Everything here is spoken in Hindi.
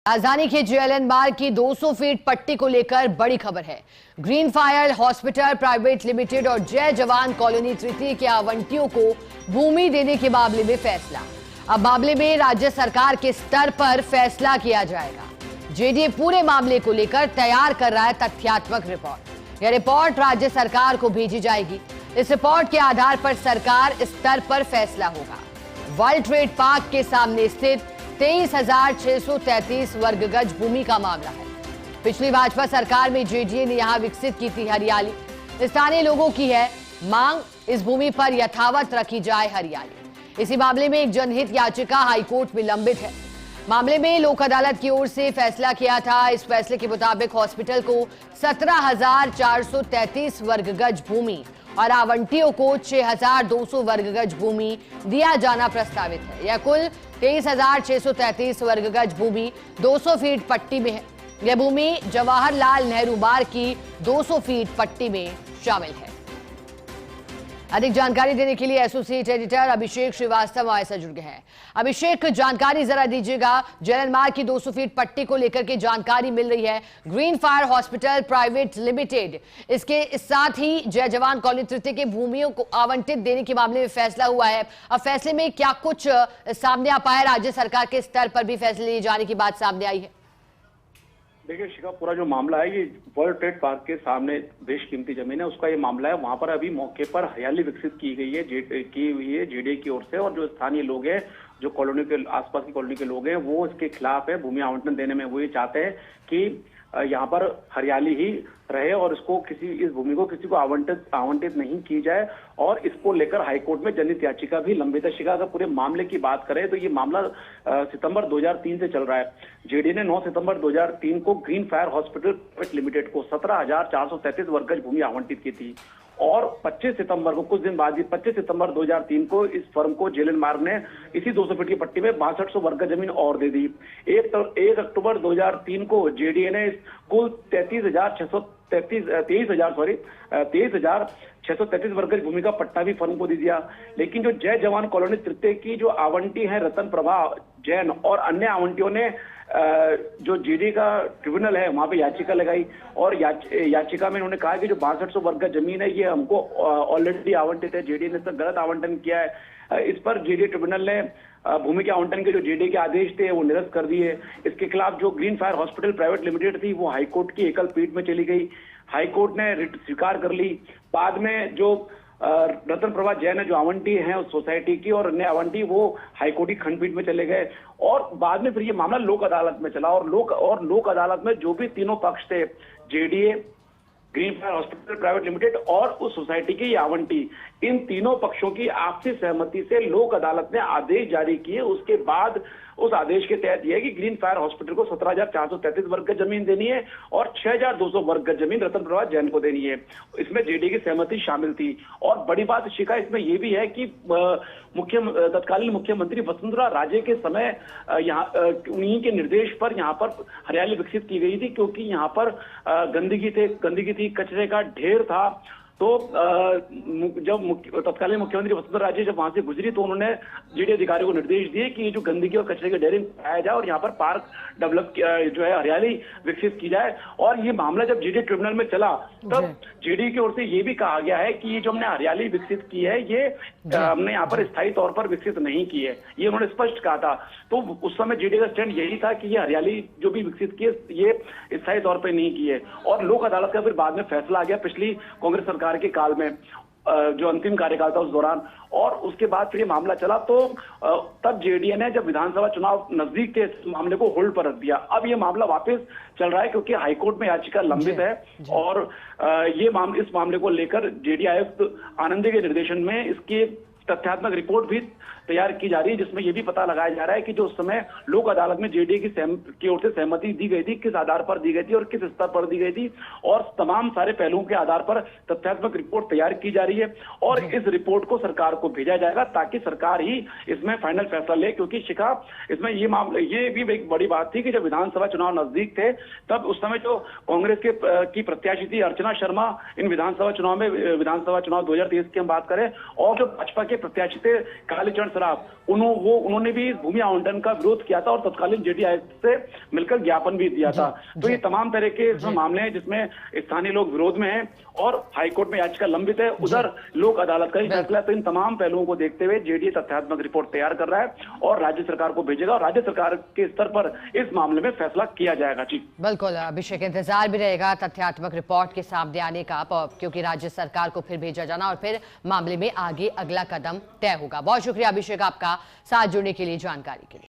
राजधानी के जेएलएन मार्ग की 200 फीट पट्टी को लेकर बड़ी खबर है। Green fire hospital private limited और जय जवान कॉलोनी तृतीय के आवंटियों को भूमि देने के मामले में फैसला। अब मामले में राज्य सरकार के स्तर पर फैसला किया जाएगा। जेडीए पूरे मामले को लेकर तैयार कर रहा है तथ्यात्मक रिपोर्ट। यह रिपोर्ट राज्य सरकार को भेजी जाएगी। इस रिपोर्ट के आधार पर सरकार स्तर पर फैसला होगा। वर्ल्ड ट्रेड पार्क के सामने स्थित 23,633 वर्ग गज भूमि का मामला है। पिछली भाजपा सरकार में जेडीए ने यहां विकसित की थी हरियाली। स्थानीय लोगों की है मांग, इस भूमि पर यथावत रखी जाए हरियाली। इसी मामले में एक जनहित याचिका हाईकोर्ट में लंबित है। मामले में लोक अदालत की ओर से फैसला किया था। इस फैसले के मुताबिक हॉस्पिटल को 17,433 वर्ग गज भूमि और आवंटियों को 6,200 वर्ग गज भूमि दिया जाना प्रस्तावित है। यह कुल 23,633 वर्ग गज भूमि 200 फीट पट्टी में है। यह भूमि जवाहरलाल नेहरू मार्ग की 200 फीट पट्टी में शामिल है। अधिक जानकारी देने के लिए एसोसिएट एडिटर अभिषेक श्रीवास्तव हमारे साथ जुड़ गए हैं। अभिषेक, जानकारी जरा दीजिएगा। जेएलएन मार्ग की 200 फीट पट्टी को लेकर के जानकारी मिल रही है। Green fire hospital private limited, इसके साथ ही जय जवान कॉलोनी तृतीय के भूमियों को आवंटित देने के मामले में फैसला हुआ है। अब फैसले में क्या कुछ सामने आ पाया? राज्य सरकार के स्तर पर भी फैसले लिए जाने की बात सामने आई है। देखिए शिखा, पूरा जो मामला है ये वर्ल्ड ट्रेड पार्क के सामने बेशकीमती जमीन है, उसका ये मामला है। वहां पर अभी मौके पर हरियाली विकसित की गई है, की हुई है जेडीए की ओर से। और जो स्थानीय लोग हैं, जो कॉलोनी के आसपास की कॉलोनी के लोग हैं, वो इसके खिलाफ है। भूमि आवंटन देने में वो ये चाहते हैं कि यहाँ पर हरियाली ही रहे और इस भूमि को किसी को आवंटित नहीं की जाए। और इसको लेकर हाईकोर्ट में जनहित याचिका भी लंबित है। शिखा, अगर पूरे मामले की बात करें तो ये मामला सितंबर 2003 से चल रहा है। जेडीए ने 9 सितंबर 2003 को green fire hospital private limited को 17,433 वर्ग गज भूमि आवंटित की थी। और 25 सितंबर को, कुछ दिन बाद ही 25 सितंबर 2003 को इस फर्म को जेएलएन मार्ग ने इसी 200 फीट की पट्टी में 6200 वर्ग जमीन और दे दी। 1 अक्टूबर 2003 को जेडीए ने कुल 23,633 वर्ग भूमि का पट्टा भी फर्म को दे दिया। लेकिन जो जय जवान कॉलोनी तृतीय की जो आवंटी है रतन प्रभा जैन और अन्य आवंटियों ने जो जेडीए का ट्रिब्यूनल है वहां पे याचिका लगाई। और याचिका में उन्होंने कहा कि जो 6200 वर्ग जमीन है ये हमको ऑलरेडी आवंटित है, जेडीए ने तो गलत आवंटन किया है। इस पर जेडीए ट्रिब्यूनल ने भूमि के आवंटन के जो जेडीए के आदेश थे वो निरस्त कर दिए। इसके खिलाफ जो green fire hospital private limited थी वो हाईकोर्ट की एकल पीठ में चली गई। हाईकोर्ट ने रिट स्वीकार कर ली। बाद में जो रतन प्रभा जैन है जो आवंटी है उस सोसाइटी की और अन्य आवंटी वो हाईकोर्ट की खंडपीठ में चले गए। और बाद में फिर ये मामला लोक अदालत में चला। और लोक अदालत में जो भी तीनों पक्ष थे, JDA, green fire hospital private limited और उस सोसाइटी के आवंटी, इन तीनों पक्षों की आपसी सहमति से लोक अदालत ने आदेश जारी किए। उसके बाद उस आदेश के तहत यह है कि ग्रीन फायर हॉस्पिटल को 17,433 वर्ग गज जमीन देनी है और 6,200 वर्ग गज जमीन रतन प्रभा जैन को देनी है। इसमें जेडीए की सहमति शामिल थी। और बड़ी बात शिखा इसमें यह भी है कि तत्कालीन मुख्यमंत्री वसुंधरा राजे के समय उन्हीं के निर्देश पर यहाँ पर हरियाली विकसित की गई थी, क्योंकि यहाँ पर गंदगी थी, कचरे का ढेर था। तो जब तत्कालीन मुख्यमंत्री वसुंधरा राजे जब वहां से गुजरी तो उन्होंने जेडीए अधिकारियों को निर्देश दिए कि ये जो गंदगी और कचरे के ढेर हटाया जाए और यहाँ पर पार्क डेवलप जो है हरियाली विकसित की जाए। और ये मामला जब जेडीए ट्रिब्यूनल में चला तब जेडीए की ओर से ये भी कहा गया है कि ये जो हमने हरियाली विकसित की है ये हमने यहाँ पर स्थायी तौर पर विकसित नहीं की है, ये उन्होंने स्पष्ट कहा था। तो उस समय जेडीए का स्टैंड यही था कि ये हरियाली जो भी विकसित की है ये स्थायी तौर पर नहीं की है। और लोक अदालत का फिर बाद में फैसला आ गया पिछली कांग्रेस सरकार के काल में, जो अंतिम कार्यकाल था उस दौरान। और उसके बाद फिर ये मामला चला तो तब जेडीए ने जब विधानसभा चुनाव नजदीक थे इस मामले को होल्ड पर रख दिया। अब ये मामला वापस चल रहा है क्योंकि हाईकोर्ट में याचिका लंबित है। और इस मामले को लेकर जेडीए आयुक्त आनंदी के निर्देशन में इसकी तथ्यात्मक रिपोर्ट भी तैयार की जा रही है, जिसमें यह भी पता लगाया जा रहा है कि जो उस समय लोक अदालत में जेडीए की ओर से सहमति दी गई थी, किस आधार पर दी गई थी और किस स्तर पर दी गई थी। और तमाम सारे पहलुओं के आधार पर तथ्यात्मक रिपोर्ट तैयार की जा रही है और इस रिपोर्ट को सरकार को भेजा जाएगा ताकि सरकार ही इसमें फाइनल फैसला ले। क्योंकि शिखा, इसमें ये भी एक बड़ी बात थी कि जब विधानसभा चुनाव नजदीक थे तब उस समय जो कांग्रेस की प्रत्याशी थी अर्चना शर्मा इन विधानसभा चुनाव 2023 की हम बात करें, और जो भाजपा के प्रत्याशी थे कालीचरण सराफ, उन्होंने भी भूमि आवंटन का विरोध किया था और तत्कालीन जेडी आयुक्त से मिलकर ज्ञापन भी दिया था। तो ये तमाम तरह के इसमें मामले हैं जिसमें स्थानीय लोग विरोध में हैं और हाईकोर्ट में याचिका लंबित है, उधर लोक अदालत का ही फैसला है। तो इन तमाम पहलुओं को देखते हुए जेडीए तथ्यात्मक रिपोर्ट तैयार कर रहा है और राज्य सरकार को भेजेगा और राज्य सरकार के स्तर पर इस मामले में फैसला किया जाएगा। जी बिल्कुल अभिषेक, इंतजार भी रहेगा तथ्यात्मक रिपोर्ट के सामने आने का, क्योंकि राज्य सरकार को फिर भेजा जाना और फिर मामले में आगे अगला कदम तय होगा। बहुत शुक्रिया अभिषेक आपका साथ जुड़ने के लिए, जानकारी के लिए।